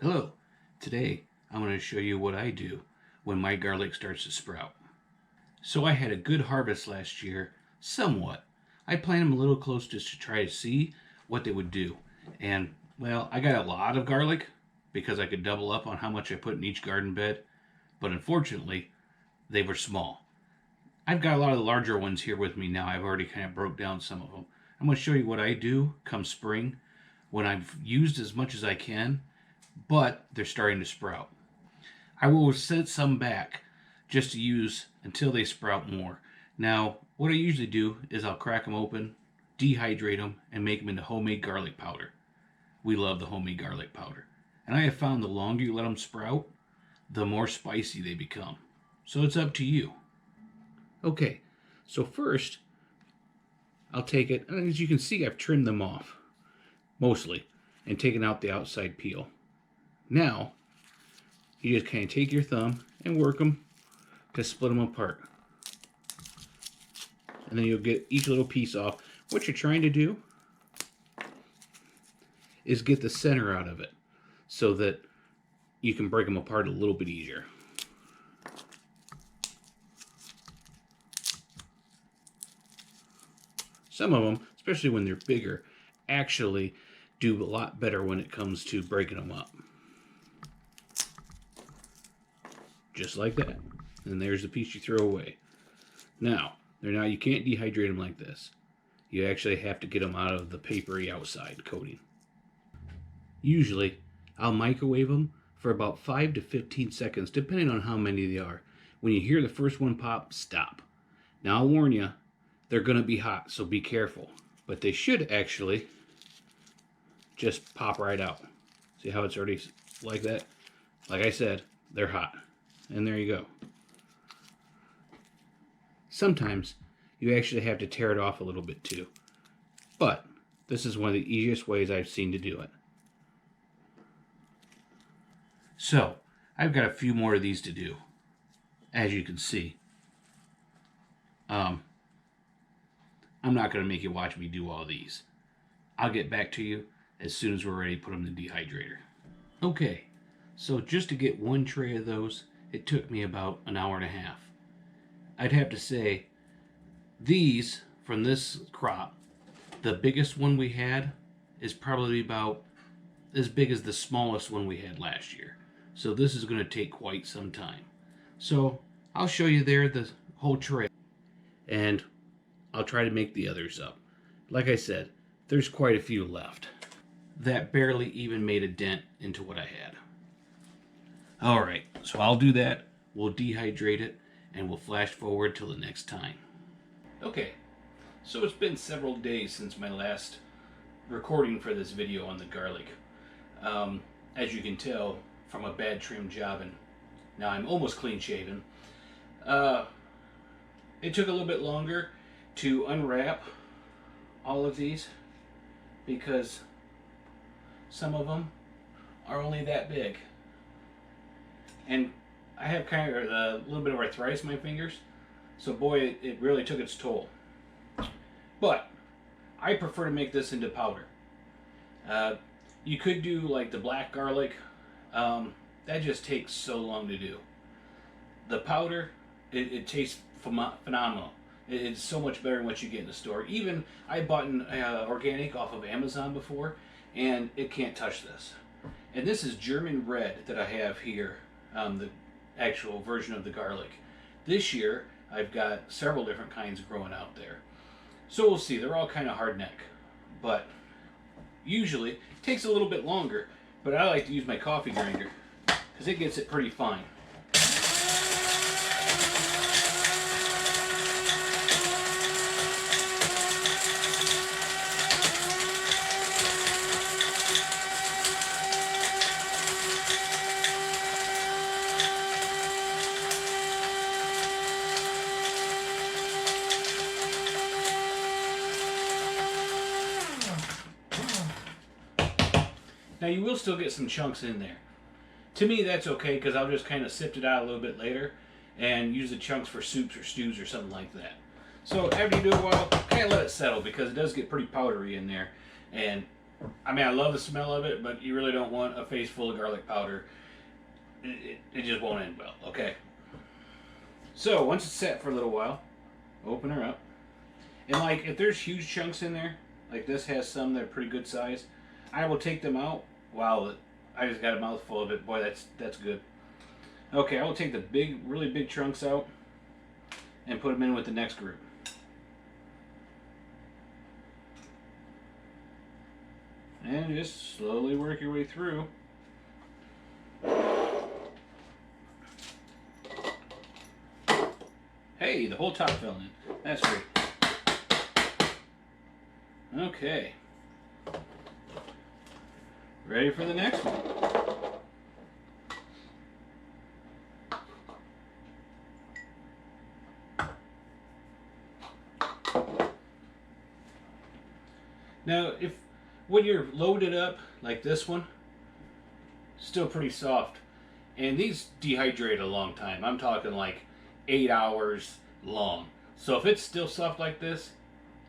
Hello, today I'm going to show you what I do when my garlic starts to sprout. So I had a good harvest last year, somewhat. I planted them a little close just to try to see what they would do. And well, I got a lot of garlic because I could double up on how much I put in each garden bed, but unfortunately they were small. I've got a lot of the larger ones here with me now. I've already kind of broke down some of them. I'm going to show you what I do come spring when I've used as much as I can, but they're starting to sprout. I will set some back just to use until they sprout more. Now, what I usually do is I'll crack them open, dehydrate them, and make them into homemade garlic powder. We love the homemade garlic powder. And I have found the longer you let them sprout, the more spicy they become. So it's up to you. Okay, so first, I'll take it, and as you can see, I've trimmed them off, mostly, and taken out the outside peel. Now, you just kind of take your thumb and work them to split them apart. And then you'll get each little piece off. What you're trying to do is get the center out of it so that you can break them apart a little bit easier. Some of them, especially when they're bigger, actually do a lot better when it comes to breaking them up. Just like that. And there's the piece you throw away. Now you can't dehydrate them like this. You actually have to get them out of the papery outside coating. Usually, I'll microwave them for about 5 to 15 seconds, depending on how many they are. When you hear the first one pop, stop. Now I'll warn you, they're going to be hot, so be careful. But they should actually just pop right out. See how it's already like that? Like I said, they're hot. And there you go. Sometimes you actually have to tear it off a little bit too. But this is one of the easiest ways I've seen to do it. So, I've got a few more of these to do, as you can see. I'm not going to make you watch me do all these. I'll get back to you as soon as we're ready to put them in the dehydrator. Okay, so just to get one tray of those, it took me about an hour and a half. I'd have to say, these from this crop, the biggest one we had is probably about as big as the smallest one we had last year. So this is going to take quite some time. So I'll show you there the whole tray, and I'll try to make the others up. Like I said, there's quite a few left. That barely even made a dent into what I had. Alright, so I'll do that. We'll dehydrate it, and we'll flash forward till the next time. Okay, so it's been several days since my last recording for this video on the garlic. As you can tell from a bad trim job, and now I'm almost clean shaven. It took a little bit longer to unwrap all of these because some of them are only that big. And I have kind of a little bit of arthritis in my fingers, so boy, it really took its toll. But I prefer to make this into powder. You could do like the black garlic. That just takes so long to do. The powder, it tastes phenomenal. It's so much better than what you get in the store. Even I bought an organic off of Amazon before, and it can't touch this. And this is German red that I have here, the actual version of the garlic. This year, I've got several different kinds growing out there. So we'll see. They're all kind of hard neck, but usually it takes a little bit longer. But I like to use my coffee grinder because it gets it pretty fine. Now you will still get some chunks in there. To me that's okay because I'll just kind of sift it out a little bit later and use the chunks for soups or stews or something like that. So after you do a while, kind of let it settle because it does get pretty powdery in there. And I mean, I love the smell of it, but you really don't want a face full of garlic powder. It just won't end well, okay? So, once it's set for a little while, open her up. And like, if there's huge chunks in there, like this has some that are pretty good size, I will take them out. Wow, I just got a mouthful of it. Boy, that's good. Okay, I will take the big, really big chunks out and put them in with the next group. And just slowly work your way through. Hey, the whole top fell in. That's great. Okay. Ready for the next one. Now, when you're loaded up like this one, still pretty soft. And these dehydrate a long time. I'm talking like 8 hours long. So if it's still soft like this,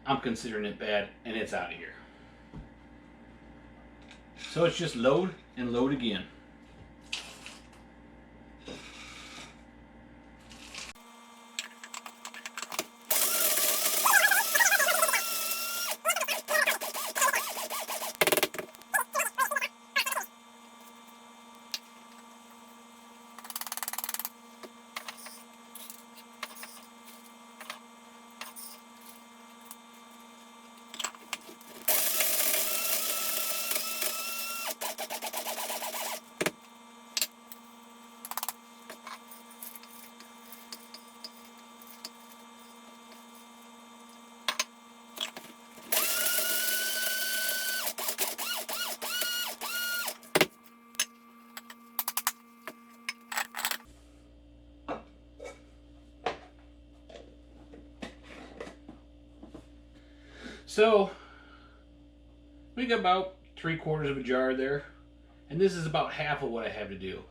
I'm considering it bad and it's out of here. So it's just load and load again. So we got about 3/4 of a jar there, and this is about half of what I have to do.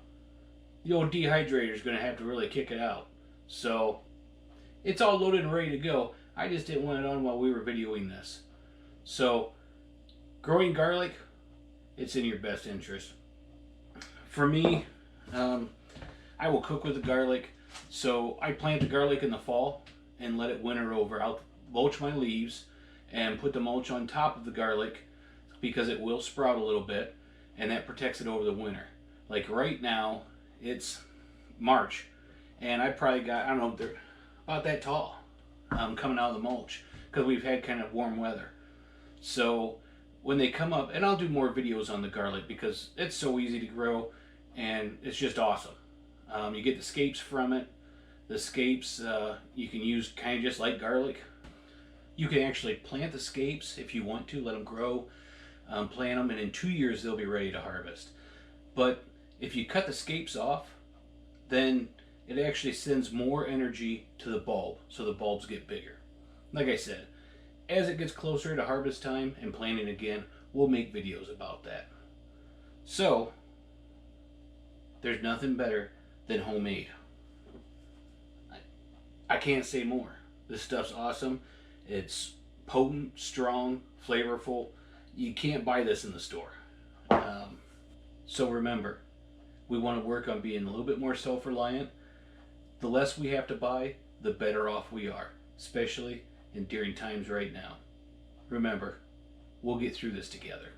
The old dehydrator is going to have to really kick it out. So it's all loaded and ready to go. I just didn't want it on while we were videoing this. So growing garlic, it's in your best interest. For me, I will cook with the garlic. So I plant the garlic in the fall and let it winter over. I'll mulch my leaves and put the mulch on top of the garlic because it will sprout a little bit, and that protects it over the winter. Like right now, it's March, and I probably got, I don't know, they're about that tall coming out of the mulch because we've had kind of warm weather. So when they come up, and I'll do more videos on the garlic because it's so easy to grow and it's just awesome. You get the scapes from it. The scapes you can use kind of just like garlic. You can actually plant the scapes if you want to, let them grow, plant them, and in 2 years they'll be ready to harvest. But if you cut the scapes off, then it actually sends more energy to the bulb, so the bulbs get bigger. Like I said, as it gets closer to harvest time and planting again, we'll make videos about that. So, there's nothing better than homemade. I can't say more. This stuff's awesome. It's potent, strong, flavorful. You can't buy this in the store. So remember, we want to work on being a little bit more self-reliant. The less we have to buy, the better off we are, especially in during times right now. Remember, we'll get through this together.